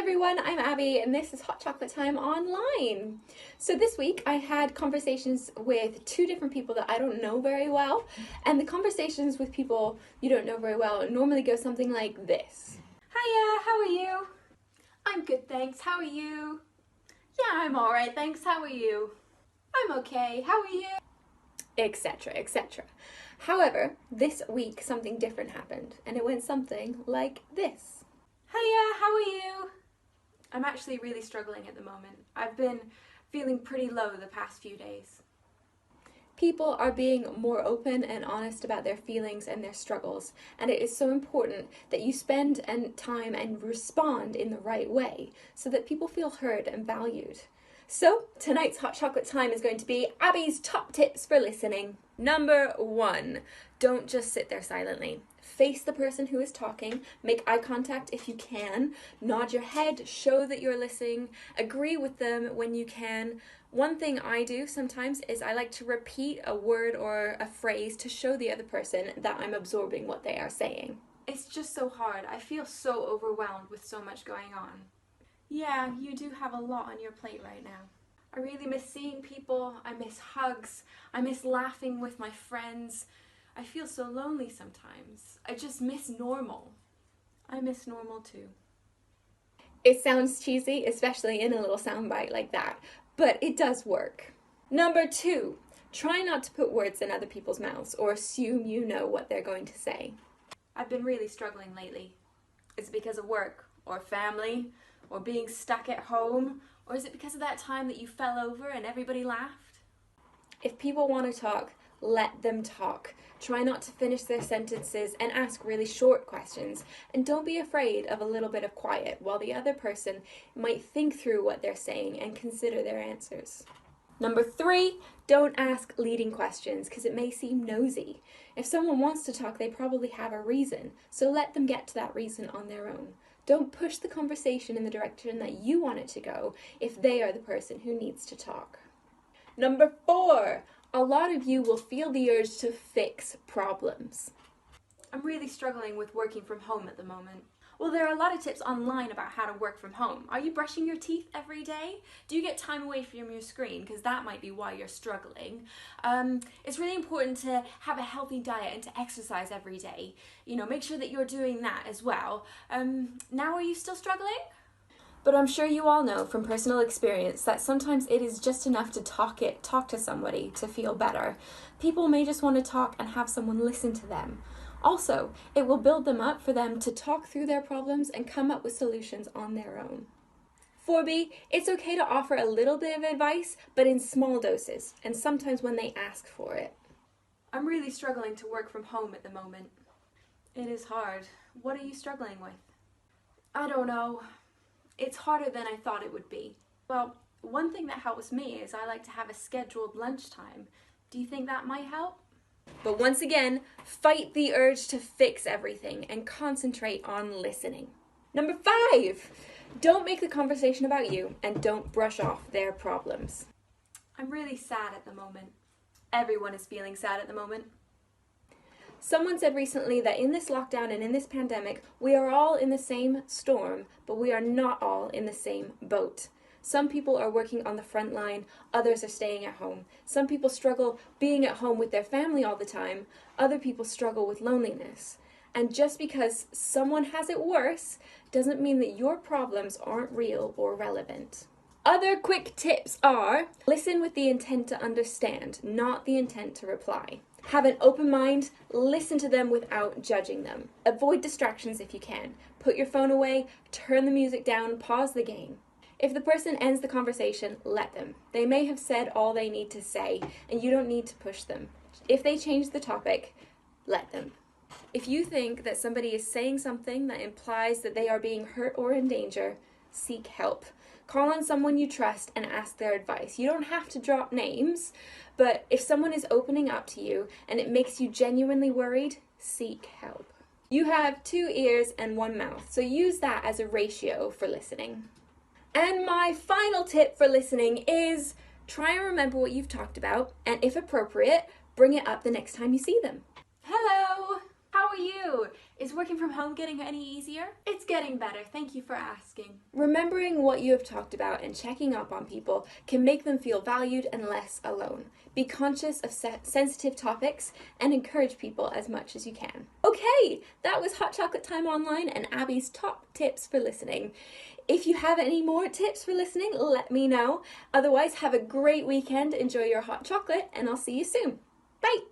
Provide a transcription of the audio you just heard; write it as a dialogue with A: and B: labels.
A: everyone, I'm Abby and this is Hot Chocolate Time Online. So this week I had conversations with two different people that I don't know very well, and the conversations with people you don't know very well normally go something like this.
B: Hiya, how are you? I'm good, thanks. How are you? Yeah, I'm alright, thanks. How are you? I'm okay. How are you?
A: Etc, etc. However, this week something different happened and it went something like this.
B: Hiya, how are you? I'm actually really struggling at the moment. I've been feeling pretty low the past few days.
A: People are being more open and honest about their feelings and their struggles, and it is so important that you spend time and respond in the right way so that people feel heard and valued. So tonight's Hot Chocolate Time is going to be Abby's top tips for listening. Number 1, don't just sit there silently. Face the person who is talking, make eye contact if you can, nod your head, show that you're listening, agree with them when you can. One thing I do sometimes is I like to repeat a word or a phrase to show the other person that I'm absorbing what they are saying.
B: It's just so hard. I feel so overwhelmed with so much going on. Yeah, you do have a lot on your plate right now. I really miss seeing people, I miss hugs, I miss laughing with my friends. I feel so lonely sometimes. I just miss normal. I miss normal too.
A: It sounds cheesy, especially in a little soundbite like that, but it does work. Number 2, try not to put words in other people's mouths or assume you know what they're going to say.
B: I've been really struggling lately. Is it because of work or family or being stuck at home? Or is it because of that time that you fell over and everybody laughed?
A: If people want to talk, let them talk. Try not to finish their sentences and ask really short questions. And don't be afraid of a little bit of quiet while the other person might think through what they're saying and consider their answers. Number 3, don't ask leading questions because it may seem nosy. If someone wants to talk, they probably have a reason, so let them get to that reason on their own. Don't push the conversation in the direction that you want it to go if they are the person who needs to talk. Number 4, a lot of you will feel the urge to fix problems.
B: I'm really struggling with working from home at the moment. Well, there are a lot of tips online about how to work from home. Are you brushing your teeth every day? Do you get time away from your screen? Because that might be why you're struggling. It's really important to have a healthy diet and to exercise every day. You know, make sure that you're doing that as well. Now, are you still struggling?
A: But I'm sure you all know from personal experience that sometimes it is just enough to talk to somebody to feel better. People may just want to talk and have someone listen to them. Also, it will build them up for them to talk through their problems and come up with solutions on their own. 4B, it's okay to offer a little bit of advice, but in small doses, and sometimes when they ask for it.
B: I'm really struggling to work from home at the moment. It is hard. What are you struggling with? I don't know. It's harder than I thought it would be. Well, one thing that helps me is I like to have a scheduled lunchtime. Do you think that might help?
A: But once again, fight the urge to fix everything and concentrate on listening. Number 5, don't make the conversation about you and don't brush off their problems.
B: I'm really sad at the moment. Everyone is feeling sad at the moment.
A: Someone said recently that in this lockdown and in this pandemic, we are all in the same storm, but we are not all in the same boat. Some people are working on the front line, others are staying at home. Some people struggle being at home with their family all the time, other people struggle with loneliness. And just because someone has it worse doesn't mean that your problems aren't real or relevant. Other quick tips are, listen with the intent to understand, not the intent to reply. Have an open mind, listen to them without judging them. Avoid distractions if you can. Put your phone away, turn the music down, pause the game. If the person ends the conversation, let them. They may have said all they need to say, and you don't need to push them. If they change the topic, let them. If you think that somebody is saying something that implies that they are being hurt or in danger, seek help. Call on someone you trust and ask their advice. You don't have to drop names, but if someone is opening up to you and it makes you genuinely worried, seek help. You have 2 ears and 1 mouth, so use that as a ratio for listening. And my final tip for listening is try and remember what you've talked about, and if appropriate, bring it up the next time you see them.
B: Hello! How are you? Is working from home getting any easier? It's getting better, thank you for asking.
A: Remembering what you have talked about and checking up on people can make them feel valued and less alone. Be conscious of sensitive topics and encourage people as much as you can. Okay, that was Hot Chocolate Time Online and Abbie's top tips for listening. If you have any more tips for listening, let me know. Otherwise, have a great weekend, enjoy your hot chocolate, and I'll see you soon. Bye!